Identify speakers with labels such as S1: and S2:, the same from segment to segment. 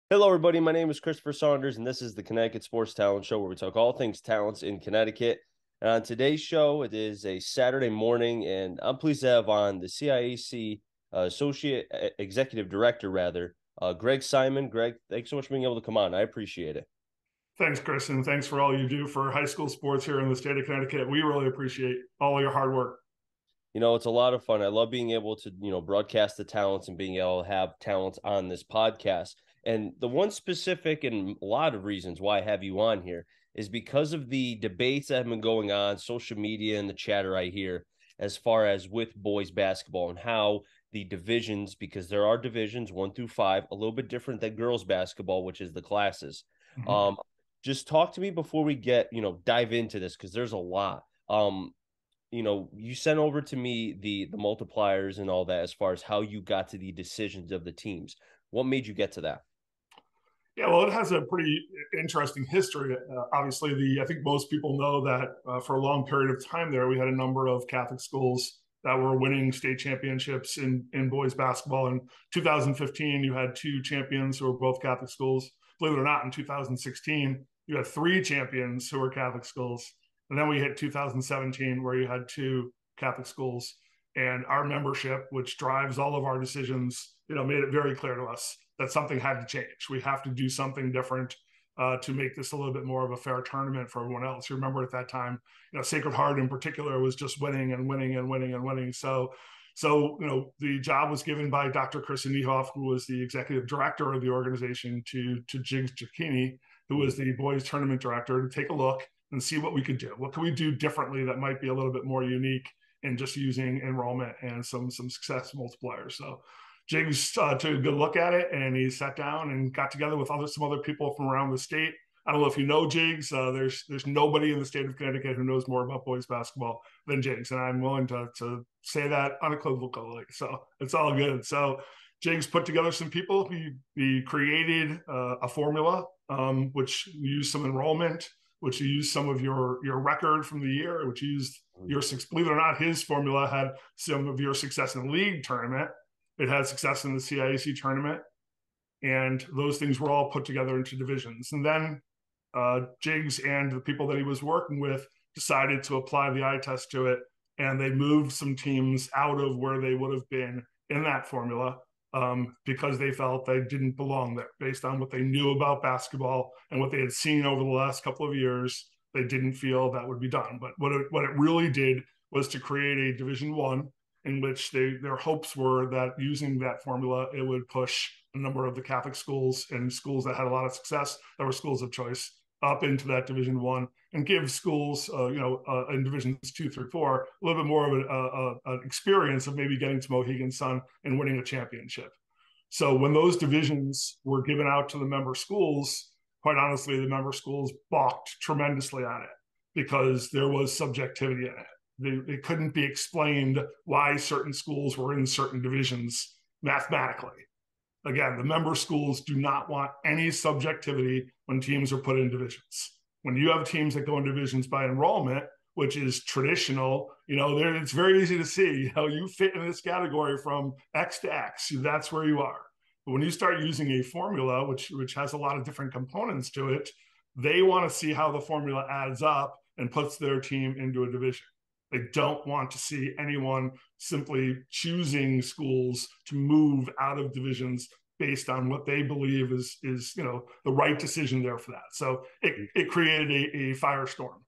S1: Hello, everybody. My name is Christopher Saunders, and this is the Connecticut Sports Talent Show, where we talk all things talents in Connecticut. And on today's show, it is a Saturday morning, and I'm pleased to have on the CIAC Associate Executive Director, Gregg Simon. Greg, thanks so much for being able to come on. I appreciate it.
S2: Thanks, Chris, and thanks for all you do for high school sports here in the state of Connecticut. We really appreciate all your hard work.
S1: It's a lot of fun. I love being able to, broadcast the talents and being able to have talents on this podcast. And the one specific and a lot of reasons why I have you on here is because of the debates that have been going on, social media and the chatter I hear as far as with boys basketball and how the divisions, because there are divisions 1 through 5, a little bit different than girls basketball, which is the classes.
S2: Mhm.
S1: Um, just talk to me before we get, dive into this because there's a lot. You sent over to me the multipliers and all that as far as how you got to the decisions of the teams. What made you get to that?
S2: Yeah, well, it has a pretty interesting history. Obviously, I think most people know that for a long period of time there, we had a number of Catholic schools that were winning state championships in boys basketball. In 2015, you had two champions who were both Catholic schools. Believe it or not, in 2016, you had three champions who were Catholic schools. And then we hit 2017, where you had two Catholic schools. And our membership, which drives all of our decisions, made it very clear to us that something had to change. We have to do something different to make this a little bit more of a fair tournament for everyone else. You remember at that time, Sacred Heart in particular was just winning and winning and winning and winning. So the job was given by Dr. Chris Niehoff, who was the executive director of the organization, to Jiggs Giacchini, who was the boys tournament director, to take a look and see what we could do. What can we do differently that might be a little bit more unique in just using enrollment and some success multipliers? So Jiggs took a good look at it, and he sat down and got together with some other people from around the state. I don't know if you know Jiggs. There's nobody in the state of Connecticut who knows more about boys basketball than Jiggs, and I'm willing to say that unequivocally. So it's all good. So Jiggs put together some people. He created a formula, which used some enrollment, which used some of your record from the year, which used your six. Believe it or not, his formula had some of your success in the league tournament. It had success in the CIAC tournament, and those things were all put together into divisions. And then Jiggs and the people that he was working with decided to apply the eye test to it, and they moved some teams out of where they would have been in that formula because they felt they didn't belong there based on what they knew about basketball and what they had seen over the last couple of years. They didn't feel that would be done. But what it really did was to create a Division One in which their hopes were that using that formula, it would push a number of the Catholic schools and schools that had a lot of success, that were schools of choice, up into that Division One, and give schools, in Divisions 2 through 4, a little bit more of an experience of maybe getting to Mohegan Sun and winning a championship. So when those divisions were given out to the member schools, quite honestly, the member schools balked tremendously on it because there was subjectivity in it. It couldn't be explained why certain schools were in certain divisions mathematically. Again, the member schools do not want any subjectivity when teams are put in divisions. When you have teams that go in divisions by enrollment, which is traditional, it's very easy to see how you fit in this category from X to X. That's where you are. But when you start using a formula, which has a lot of different components to it, they want to see how the formula adds up and puts their team into a division. They don't want to see anyone simply choosing schools to move out of divisions based on what they believe is the right decision there for that. So it created a firestorm.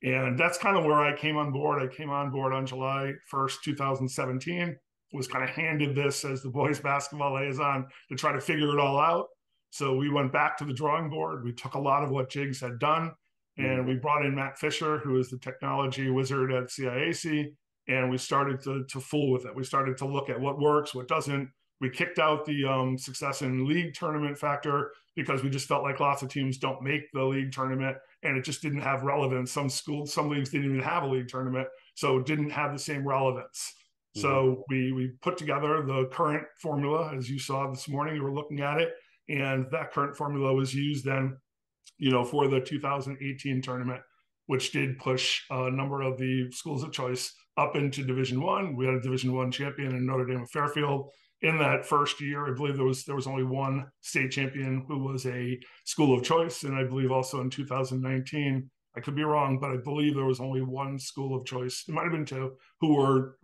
S2: And that's kind of where I came on board. I came on board on July 1st, 2017, was kind of handed this as the boys basketball liaison to try to figure it all out. So we went back to the drawing board. We took a lot of what Jiggs had done, and we brought in Matt Fisher, who is the technology wizard at CIAC, and we started to fool with it. We started to look at what works, what doesn't. We kicked out the success in league tournament factor because we just felt like lots of teams don't make the league tournament, and it just didn't have relevance. Some leagues didn't even have a league tournament, so it didn't have the same relevance.
S1: Mm-hmm.
S2: So we put together the current formula, as you saw this morning. You were looking at it, and that current formula was used then, for the 2018 tournament. which did push a number of the schools of choice up into Division One. We had a Division One champion in Notre Dame and Fairfield. In that first year, I believe there was only one state champion who was a school of choice, and I believe also in 2019, I could be wrong, but I believe there was only one school of choice. It might have been two who were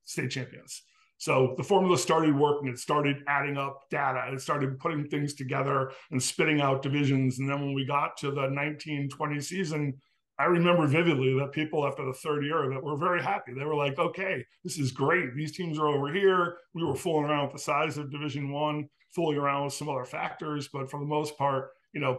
S2: state champions. So the formula started working. It started adding up data. It started putting things together and spitting out divisions. And then when we got to the 1920 season, I remember vividly that people after the third year of it were very happy. They were like, okay, this is great. These teams are over here. We were fooling around with the size of Division One, fooling around with some other factors. But for the most part,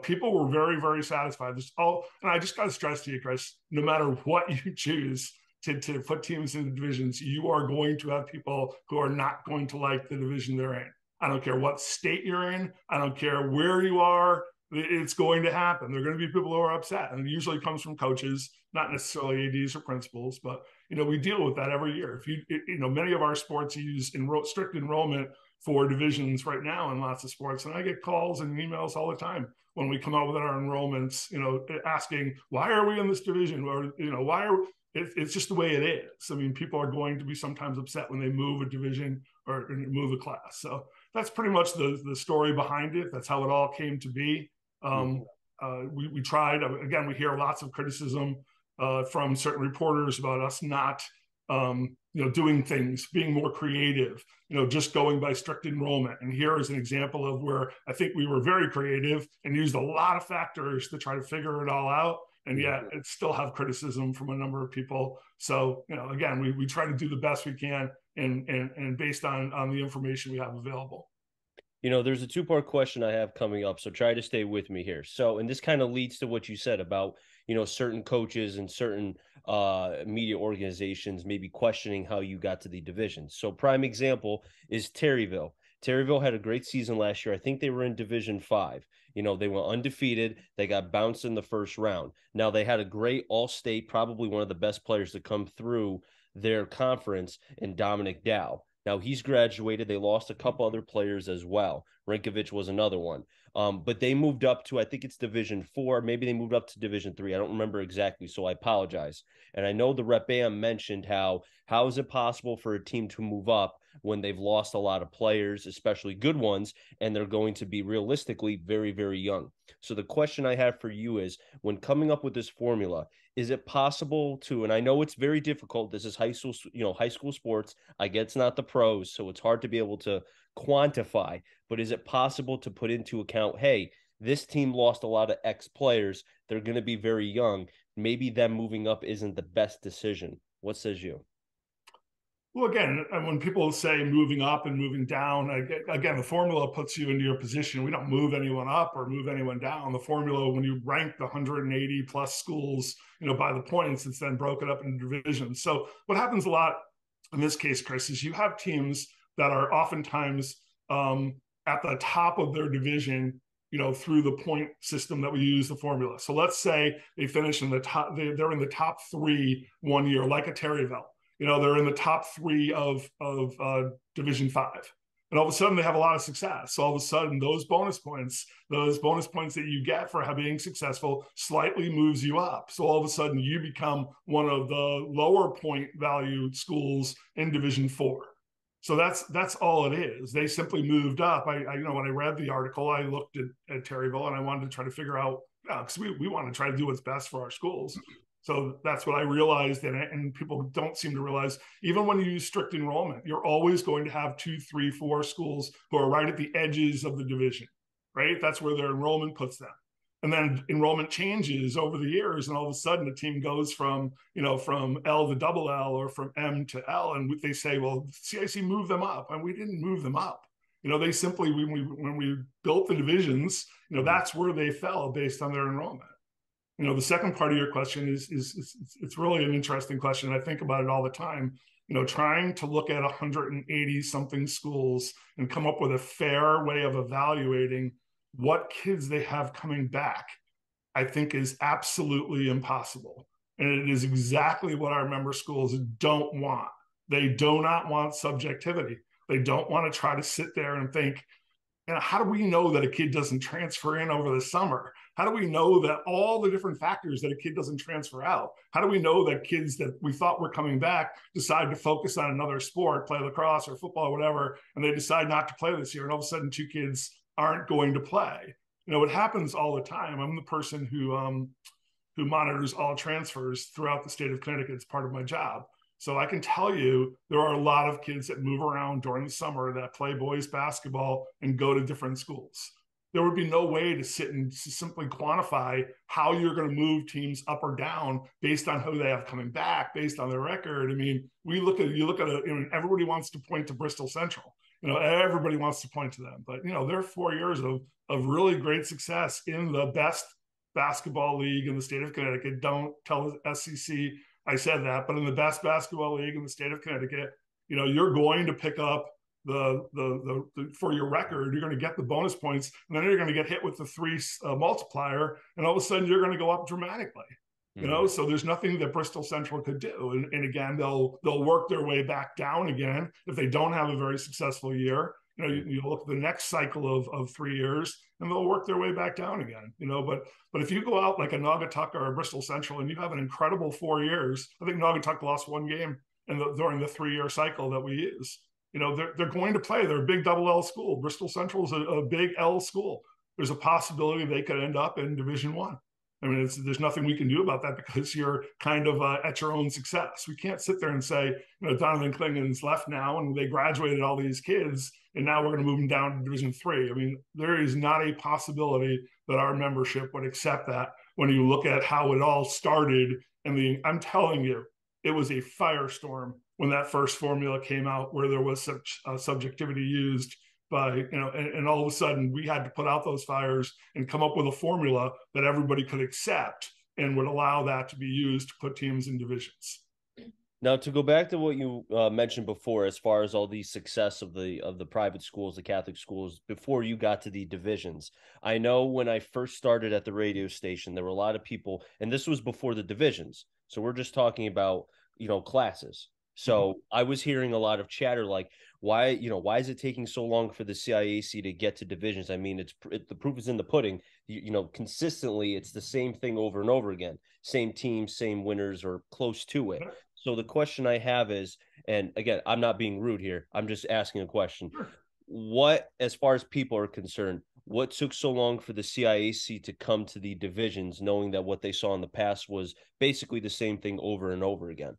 S2: people were very, very satisfied. And I just got to stress to you, Chris, no matter what you choose to put teams in the divisions, you are going to have people who are not going to like the division they're in. I don't care what state you're in. I don't care where you are. It's going to happen. There are going to be people who are upset, and it usually comes from coaches, not necessarily ADs or principals. But we deal with that every year. Many of our sports use strict enrollment for divisions right now in lots of sports, and I get calls and emails all the time when we come out with our enrollments, asking why are we in this division, or why are it's just the way it is. I mean, people are going to be sometimes upset when they move a division or move a class. So that's pretty much the story behind it. That's how it all came to be. We tried, again, we hear lots of criticism from certain reporters about us not, doing things, being more creative, just going by strict enrollment. And here is an example of where I think we were very creative and used a lot of factors to try to figure it all out. And yet it still have criticism from a number of people. So, again, we try to do the best we can and based on the information we have available.
S1: There's a two-part question I have coming up, so try to stay with me here. So, and this kind of leads to what you said about, certain coaches and certain media organizations maybe questioning how you got to the division. So prime example is Terryville. Terryville had a great season last year. I think they were in Division 5. They went undefeated. They got bounced in the first round. Now, they had a great all-state, probably one of the best players to come through their conference in Dominic Dow. Now, he's graduated. They lost a couple other players as well. Rinkovich was another one. But they moved up to, I think it's Division 4. Maybe they moved up to Division 3. I don't remember exactly, so I apologize. And I know the Rep AM mentioned how is it possible for a team to move up when they've lost a lot of players, especially good ones, and they're going to be realistically very, very young. So the question I have for you is, when coming up with this formula, is it possible to, and I know it's very difficult, this is high school sports. I get it's not the pros, so it's hard to be able to quantify, but is it possible to put into account, hey, this team lost a lot of X players. They're going to be very young. Maybe them moving up isn't the best decision. What says you?
S2: Well, again, when people say moving up and moving down, again, the formula puts you into your position. We don't move anyone up or move anyone down. The formula, when you rank the 180 plus schools, by the points, it's then broken up into divisions. So what happens a lot in this case, Chris, is you have teams that are oftentimes at the top of their division, through the point system that we use the formula. So let's say they finish in the top, they're in the top 3 1 year, like a Terryville. They're in the top 3 of Division 5. And all of a sudden they have a lot of success. So all of a sudden those bonus points that you get for being successful slightly moves you up. So all of a sudden you become one of the lower point valued schools in Division 4. So that's all it is. They simply moved up. I when I read the article, I looked at Terryville and I wanted to try to figure out, because we want to try to do what's best for our schools. So that's what I realized, and people don't seem to realize, even when you use strict enrollment, you're always going to have 2, 3, 4 schools who are right at the edges of the division, right? That's where their enrollment puts them. And then enrollment changes over the years, and all of a sudden the team goes from L to double L or from M to L, and they say, well, CIC moved them up, and we didn't move them up. They simply, when we built the divisions, that's where they fell based on their enrollment. The second part of your question is it's really an interesting question. I think about it all the time. Trying to look at 180 something schools and come up with a fair way of evaluating what kids they have coming back, I think is absolutely impossible. And it is exactly what our member schools don't want. They do not want subjectivity. They don't want to try to sit there and think, And how do we know that a kid doesn't transfer in over the summer? How do we know that all the different factors that a kid doesn't transfer out? How do we know that kids that we thought were coming back decide to focus on another sport, play lacrosse or football or whatever, and they decide not to play this year, and all of a sudden 2 kids aren't going to play? It happens all the time. I'm the person who monitors all transfers throughout the state of Connecticut. It's part of my job. So I can tell you there are a lot of kids that move around during the summer that play boys basketball and go to different schools. There would be no way to sit and simply quantify how you're going to move teams up or down based on who they have coming back, based on their record. I mean, you look at everybody wants to point to Bristol Central. Everybody wants to point to them, but there are 4 years of really great success in the best basketball league in the state of Connecticut. Don't tell SEC I said that, but in the best basketball league in the state of Connecticut, you're going to pick up the for your record, you're going to get the bonus points, and then you're going to get hit with the 3 multiplier, and all of a sudden you're going to go up dramatically. So there's nothing that Bristol Central could do. And again, they'll work their way back down again if they don't have a very successful year. You look at the next cycle of 3 years, and they'll work their way back down again. But if you go out like a Naugatuck or a Bristol Central and you have an incredible 4 years, I think Naugatuck lost 1 game during the 3-year cycle that we use. They're going to play. They're a big double L school. Bristol Central is a big L school. There's a possibility they could end up in Division I. I mean, there's nothing we can do about that because you're kind of at your own success. We can't sit there and say, Donovan Klingen's left now and they graduated all these kids and now we're going to move them down to Division III. I mean, there is not a possibility that our membership would accept that when you look at how it all started. I'm telling you, it was a firestorm when that first formula came out where there was such subjectivity used by, and all of a sudden we had to put out those fires and come up with a formula that everybody could accept and would allow that to be used to put teams in divisions.
S1: Now, to go back to what you mentioned before, as far as all the success of the private schools, the Catholic schools, before you got to the divisions, I know when I first started at the radio station, there were a lot of people, and this was before the divisions. So we're just talking about, classes. So I was hearing a lot of chatter like, why is it taking so long for the CIAC to get to divisions? I mean, the proof is in the pudding. Consistently, it's the same thing over and over again. Same teams, same winners, or close to it. So the question I have is, and again, I'm not being rude here, I'm just asking a question. What, as far as people are concerned, what took so long for the CIAC to come to the divisions, knowing that what they saw in the past was basically the same thing over and over again?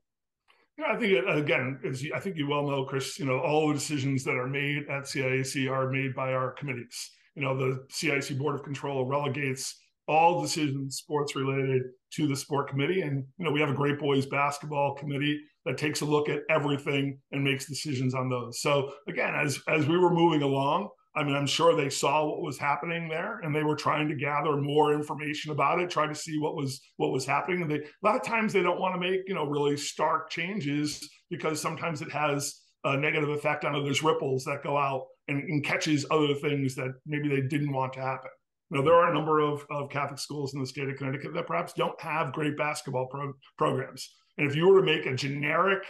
S2: Yeah, I think, again, I think you well know, Chris, all the decisions that are made at CIAC are made by our committees. The CIAC Board of Control relegates all decisions sports related to the sport committee. And, we have a great boys basketball committee that takes a look at everything and makes decisions on those. So again, as we were moving along, I mean, I'm sure they saw what was happening there and they were trying to gather more information about it, try to see what was happening. And a lot of times they don't want to make, really stark changes because sometimes it has a negative effect on others, ripples that go out and catches other things that maybe they didn't want to happen. There are a number of Catholic schools in the state of Connecticut that perhaps don't have great basketball programs. And if you were to make a generic,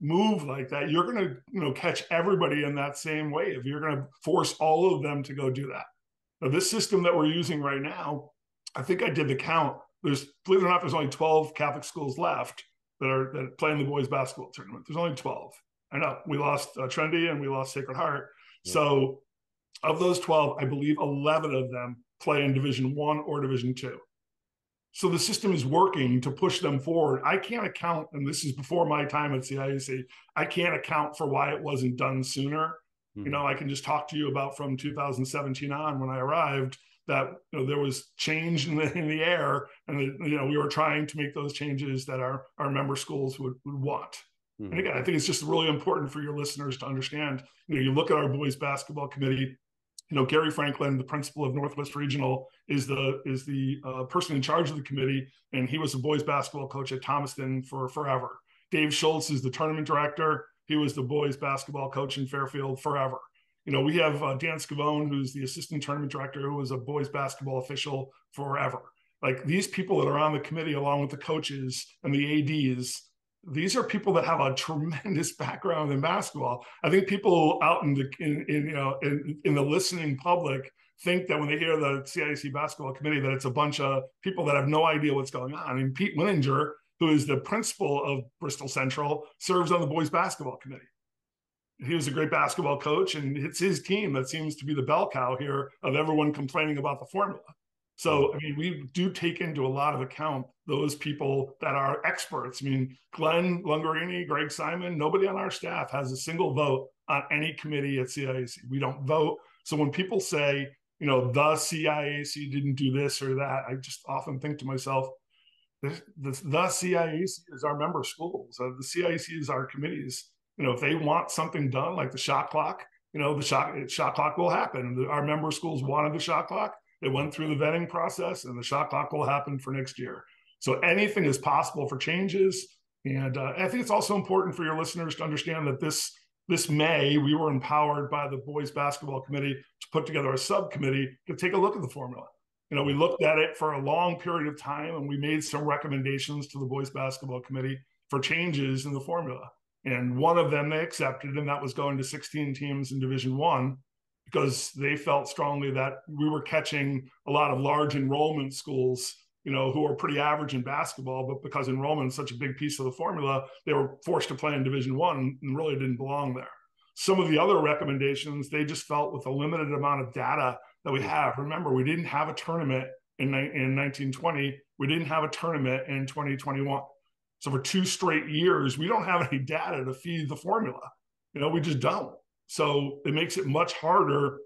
S2: move like that, you're going to, catch everybody in that same wave. You're going to force all of them to go do that. Now, this system that we're using right now, I think I did the count. Believe it or not, there's only 12 Catholic schools left that play in the boys basketball tournament. There's only 12. I know we lost Trendy and we lost Sacred Heart. Yeah. So of those 12, I believe 11 of them play in Division I or Division II. So the system is working to push them forward. I can't account, and this is before my time at CIAC, I can't account for why it wasn't done sooner. Mm-hmm. I can just talk to you about from 2017 on when I arrived that there was change in the air, and we were trying to make those changes that our member schools would want. Mm-hmm. And again, I think it's just really important for your listeners to understand. You look at our boys basketball committee. Gary Franklin, the principal of Northwest Regional, is the person in charge of the committee, and he was a boys basketball coach at Thomaston for forever. Dave Schultz is the tournament director. He was the boys basketball coach in Fairfield forever. We have Dan Scavone, who's the assistant tournament director, who was a boys basketball official forever. Like, these people that are on the committee, along with the coaches and the ADs, these are people that have a tremendous background in basketball. I think people out in the listening public think that when they hear the CIAC basketball committee that it's a bunch of people that have no idea what's going on. I mean, Pete Wininger, who is the principal of Bristol Central, serves on the boys basketball committee. He was a great basketball coach, and it's his team that seems to be the bell cow here of everyone complaining about the formula. So, I mean, we do take into a lot of account those people that are experts. I mean, Glenn Lungarini, Gregg Simon, nobody on our staff has a single vote on any committee at CIAC. We don't vote. So when people say, the CIAC didn't do this or that, I just often think to myself, the CIAC is our member schools. The CIAC is our committees. If they want something done, like the shot clock, the shot clock will happen. Our member schools wanted the shot clock. It went through the vetting process, and the shot clock will happen for next year. So anything is possible for changes. And I think it's also important for your listeners to understand that this May, we were empowered by the boys basketball committee to put together a subcommittee to take a look at the formula. We looked at it for a long period of time, and we made some recommendations to the boys basketball committee for changes in the formula. And one of them they accepted, and that was going to 16 teams in Division I, because they felt strongly that we were catching a lot of large enrollment schools, who are pretty average in basketball, but because enrollment is such a big piece of the formula, they were forced to play in Division I and really didn't belong there. Some of the other recommendations, they just felt with the limited amount of data that we have. Remember, we didn't have a tournament in 1920. We didn't have a tournament in 2021. So for 2 straight years, we don't have any data to feed the formula. We just don't. So it makes it much harder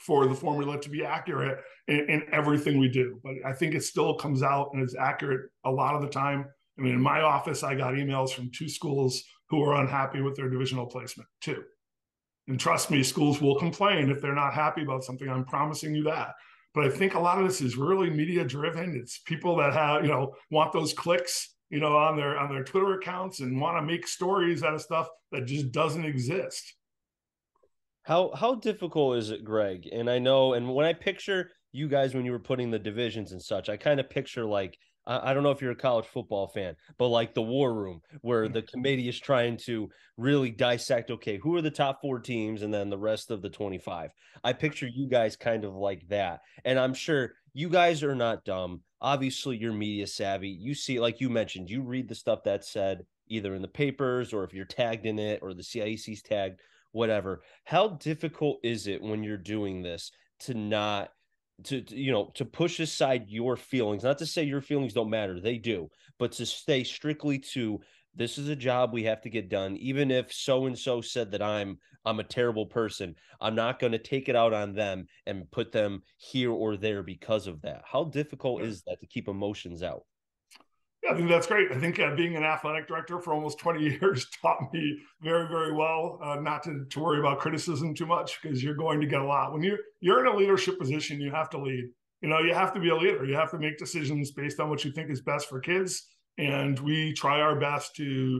S2: for the formula to be accurate in everything we do. But I think it still comes out and is accurate a lot of the time. I mean, in my office, I got emails from 2 schools who are unhappy with their divisional placement, 2. And trust me, schools will complain if they're not happy about something. I'm promising you that. But I think a lot of this is really media driven. It's people that have, want those clicks, on their Twitter accounts and want to make stories out of stuff that just doesn't exist.
S1: How difficult is it, Greg? And I know, and when I picture you guys when you were putting the divisions and such, I kind of picture like I don't know if you're a college football fan, but like the war room where the committee is trying to really dissect, okay, who are the top 4 teams and then the rest of the 25. I picture you guys kind of like that. And I'm sure you guys are not dumb. Obviously, you're media savvy. You see, like you mentioned, you read the stuff that's said either in the papers or if you're tagged in it or the CIEC's tagged, whatever. How difficult is it when you're doing this to not to push aside your feelings, not to say your feelings don't matter, they do, but to stay strictly to this is a job we have to get done, even if so and so said that I'm a terrible person, I'm not going to take it out on them and put them here or there because of that. How difficult is that to keep emotions out?
S2: Yeah, I think that's great. I think being an athletic director for almost 20 years taught me very, very well not to worry about criticism too much, because you're going to get a lot. When you're in a leadership position, you have to lead. You have to be a leader. You have to make decisions based on what you think is best for kids. And we try our best to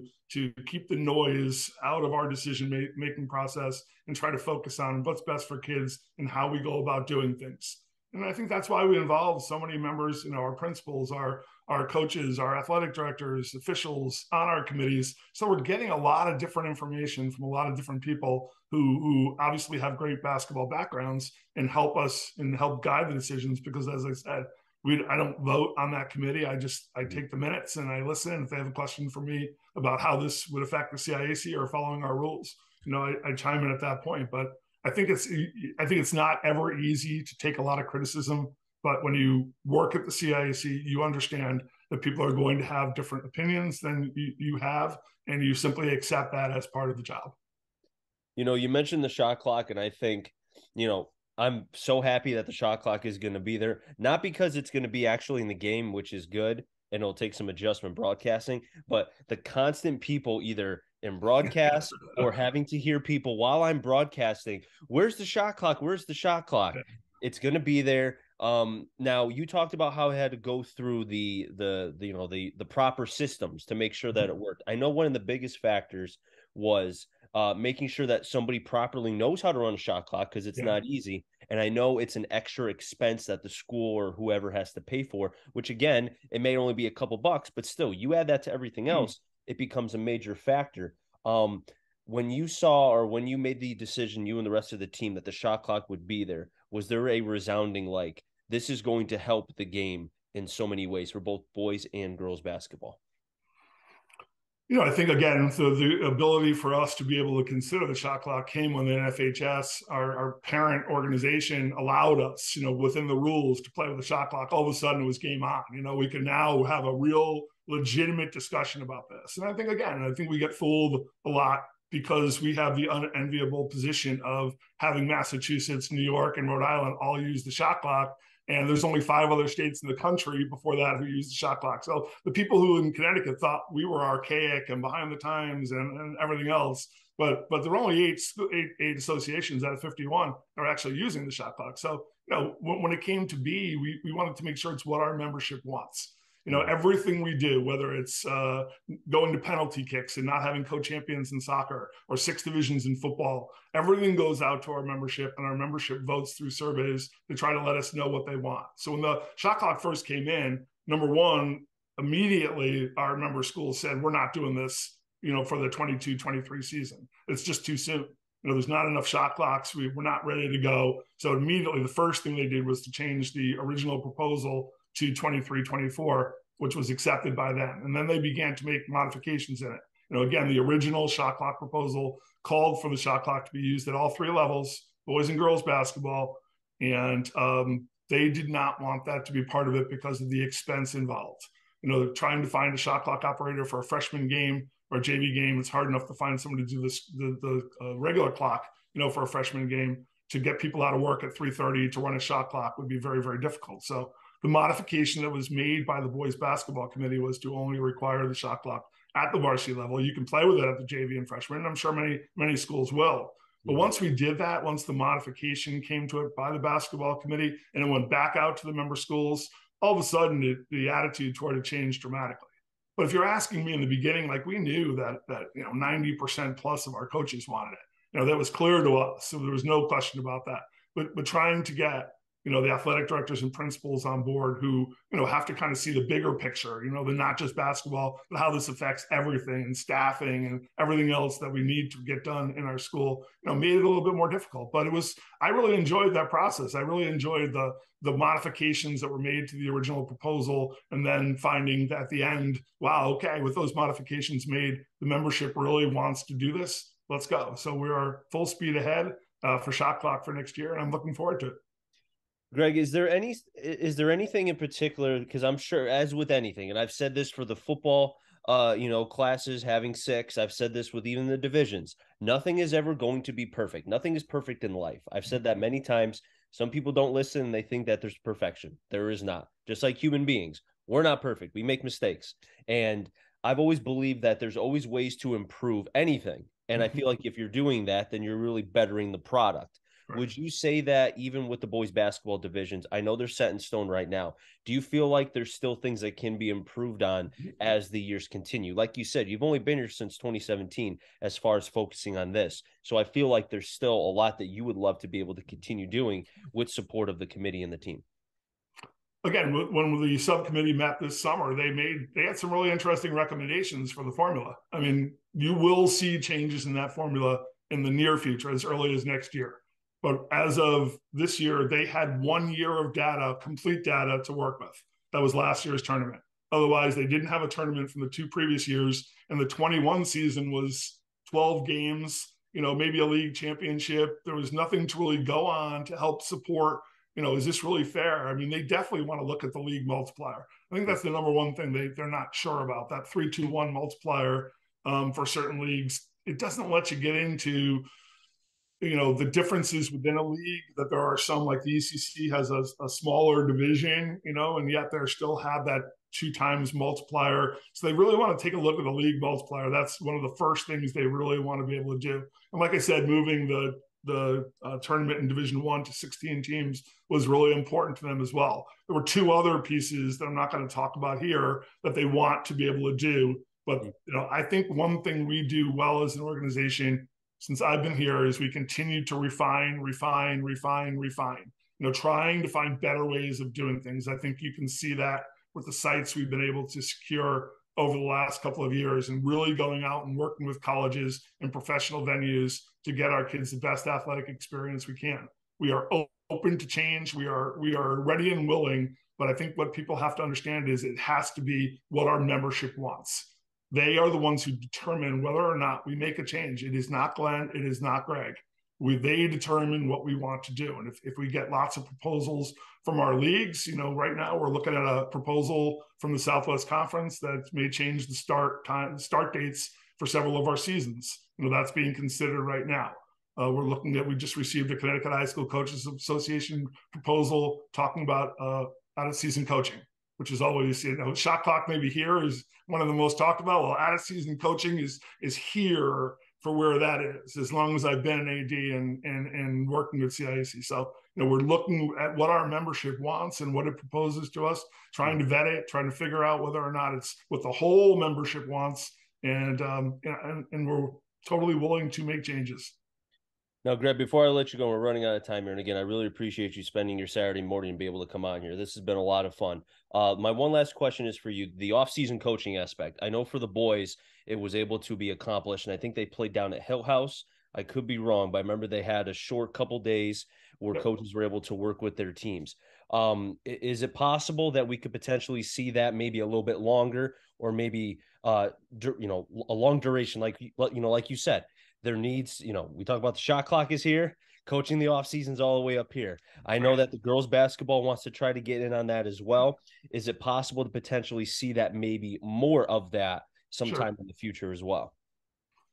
S2: keep the noise out of our decision making process and try to focus on what's best for kids and how we go about doing things. And I think that's why we involve so many members, our principals, our coaches, our athletic directors, officials on our committees. So we're getting a lot of different information from a lot of different people who obviously have great basketball backgrounds and help us and help guide the decisions. Because as I said, I don't vote on that committee. I take the minutes and I listen. If they have a question for me about how this would affect the CIAC or following our rules, I chime in at that point. But I think it's not ever easy to take a lot of criticism, but when you work at the CIAC, you understand that people are going to have different opinions than you have, and you simply accept that as part of the job.
S1: You mentioned the shot clock, and I think, I'm so happy that the shot clock is going to be there, not because it's going to be actually in the game, which is good, and it'll take some adjustment broadcasting, but the constant people either in broadcast or having to hear people while I'm broadcasting, where's the shot clock? Where's the shot clock? It's going to be there. Now you talked about how it had to go through the proper systems to make sure that it worked. I know one of the biggest factors was making sure that somebody properly knows how to run a shot clock, because it's not easy. And I know it's an extra expense that the school or whoever has to pay for, which again, it may only be a couple bucks, but still you add that to everything else. it becomes a major factor. When you saw, or when you made the decision, you and the rest of the team, that the shot clock would be there, was there a resounding, like, this is going to help the game in so many ways for both boys and girls basketball?
S2: I think again, so the ability for us to be able to consider the shot clock came when the NFHS, our parent organization, allowed us, within the rules to play with the shot clock. All of a sudden, it was game on. We can now have a real legitimate discussion about this. And I think we get fooled a lot because we have the unenviable position of having Massachusetts, New York, and Rhode Island all use the shot clock. And there's only 5 other states in the country before that who use the shot clock. So the people who in Connecticut thought we were archaic and behind the times and everything else, but there are only eight associations out of 51 are actually using the shot clock. So when it came to be, we wanted to make sure it's what our membership wants. Everything we do, whether it's going to penalty kicks and not having co-champions in soccer or 6 divisions in football, everything goes out to our membership, and our membership votes through surveys to try to let us know what they want. So when the shot clock first came in, number one, immediately our member schools said, we're not doing this, for the 22-23 season. It's just too soon. There's not enough shot clocks. We're not ready to go. So immediately the first thing they did was to change the original proposal to 23-24, which was accepted by them. And then they began to make modifications in it. Again, the original shot clock proposal called for the shot clock to be used at all 3 levels, boys and girls basketball. And they did not want that to be part of it because of the expense involved. Trying to find a shot clock operator for a freshman game or a JV game, it's hard enough to find someone to do this, the regular clock, for a freshman game. To get people out of work at 3:30 to run a shot clock would be very, very difficult. So the modification that was made by the boys basketball committee was to only require the shot clock at the varsity level. You can play with it at the JV and freshman, and I'm sure many schools will. But once we did that, once the modification came to it by the basketball committee and it went back out to the member schools, all of a sudden the attitude toward it changed dramatically. But if you're asking me in the beginning, like, we knew that 90% plus of our coaches wanted it. That was clear to us, so there was no question about that. But trying to get the athletic directors and principals on board who, have to kind of see the bigger picture, the not just basketball, but how this affects everything and staffing and everything else that we need to get done in our school, made it a little bit more difficult. But I really enjoyed that process. I really enjoyed the modifications that were made to the original proposal, and then finding that at the end, wow, okay, with those modifications made, the membership really wants to do this. Let's go. So we are full speed ahead for shot clock for next year, and I'm looking forward to it.
S1: Greg, is there anything in particular? Because I'm sure, as with anything, and I've said this for the football, classes having 6. I've said this with even the divisions. Nothing is ever going to be perfect. Nothing is perfect in life. I've said that many times. Some people don't listen. They think that there's perfection. There is not. Just like human beings, we're not perfect. We make mistakes, and I've always believed that there's always ways to improve anything. And I feel like if you're doing that, then you're really bettering the product. Right. Would you say that even with the boys basketball divisions, I know they're set in stone right now, do you feel like there's still things that can be improved on as the years continue? Like you said, you've only been here since 2017 as far as focusing on this. So I feel like there's still a lot that you would love to be able to continue doing with support of the committee and the team.
S2: Again, when the subcommittee met this summer, they had some really interesting recommendations for the formula. I mean, you will see changes in that formula in the near future, as early as next year. But as of this year, they had 1 year of data, complete data to work with. That was last year's tournament. Otherwise, they didn't have a tournament from the 2 previous years. And the 21 season was 12 games, maybe a league championship. There was nothing to really go on to help support, is this really fair? I mean, they definitely want to look at the league multiplier. I think that's the number one thing they're not sure about, that 3-2-1 multiplier for certain leagues. It doesn't let you get into the differences within a league, that there are some, like the ECC has a smaller division, and yet they still have that 2 times multiplier. So they really want to take a look at the league multiplier. That's one of the first things they really want to be able to do. And like I said, moving the tournament in Division 1 to 16 teams was really important to them as well. There were 2 other pieces that I'm not going to talk about here that they want to be able to do. But I think one thing we do well as an organization since I've been here is we continue to refine, trying to find better ways of doing things. I think you can see that with the sites we've been able to secure over the last couple of years and really going out and working with colleges and professional venues to get our kids the best athletic experience we can. We are open to change. We are ready and willing, but I think what people have to understand is it has to be what our membership wants. They are the ones who determine whether or not we make a change. It is not Glenn. It is not Greg. They determine what we want to do. And if we get lots of proposals from our leagues, right now we're looking at a proposal from the Southwest Conference that may change the start dates for several of our seasons. That's being considered right now. We just received a Connecticut High School Coaches Association proposal talking about out of season coaching, which is always, shot clock maybe here is one of the most talked about. Well, out of season coaching is here for where that is, as long as I've been an AD and working with CIAC. So, we're looking at what our membership wants and what it proposes to us, trying to vet it, trying to figure out whether or not it's what the whole membership wants. And we're totally willing to make changes.
S1: Now, Greg, before I let you go, we're running out of time here. And again, I really appreciate you spending your Saturday morning and be able to come on here. This has been a lot of fun. My one last question is for you, the off-season coaching aspect. I know for the boys, it was able to be accomplished, and I think they played down at Hill House. I could be wrong, but I remember they had a short couple days where coaches were able to work with their teams. Is it possible that we could potentially see that maybe a little bit longer, or maybe a long duration, like you said? There needs, we talk about the shot clock is here, coaching the off season's all the way up here. I know that the girls basketball wants to try to get in on that as well. Is it possible to potentially see that maybe more of that sometime in the future as well?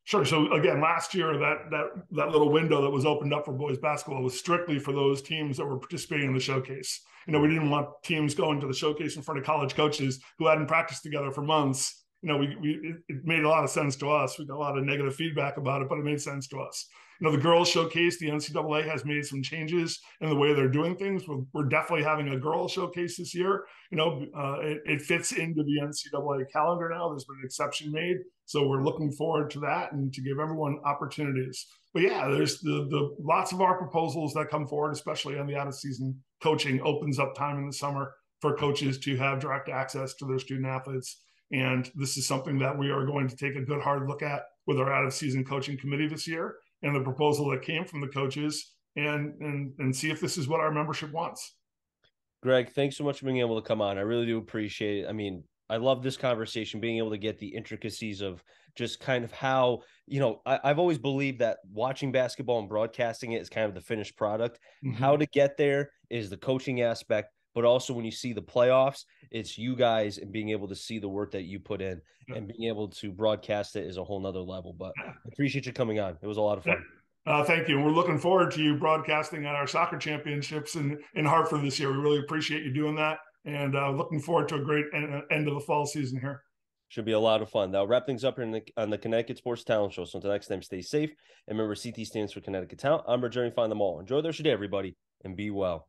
S2: Sure. So again, last year that little window that was opened up for boys basketball was strictly for those teams that were participating in the showcase. We didn't want teams going to the showcase in front of college coaches who hadn't practiced together for months. It made a lot of sense to us. We got a lot of negative feedback about it, but it made sense to us. The girls showcase, the NCAA has made some changes in the way they're doing things. We're definitely having a girls showcase this year. It fits into the NCAA calendar now. There's been an exception made. So we're looking forward to that and to give everyone opportunities. But yeah, there's the lots of our proposals that come forward, especially on the out of season coaching, opens up time in the summer for coaches to have direct access to their student athletes. And this is something that we are going to take a good hard look at with our out of season coaching committee this year and the proposal that came from the coaches and see if this is what our membership wants.
S1: Greg, thanks so much for being able to come on. I really do appreciate it. I mean, I love this conversation, being able to get the intricacies of just kind of how, I've always believed that watching basketball and broadcasting it is kind of the finished product. Mm-hmm. How to get there is the coaching aspect. But also when you see the playoffs, it's you guys and being able to see the work that you put in and being able to broadcast it is a whole nother level. But I appreciate you coming on. It was a lot of fun.
S2: Thank you. And we're looking forward to you broadcasting at our soccer championships in Hartford this year. We really appreciate you doing that. And looking forward to a great end of the fall season here.
S1: Should be a lot of fun. That'll wrap things up here on the Connecticut Sports Talent Show. So until next time, stay safe. And remember, CT stands for Connecticut Talent. I'm Jeremy. Find them all. Enjoy the rest of your day, everybody, and be well.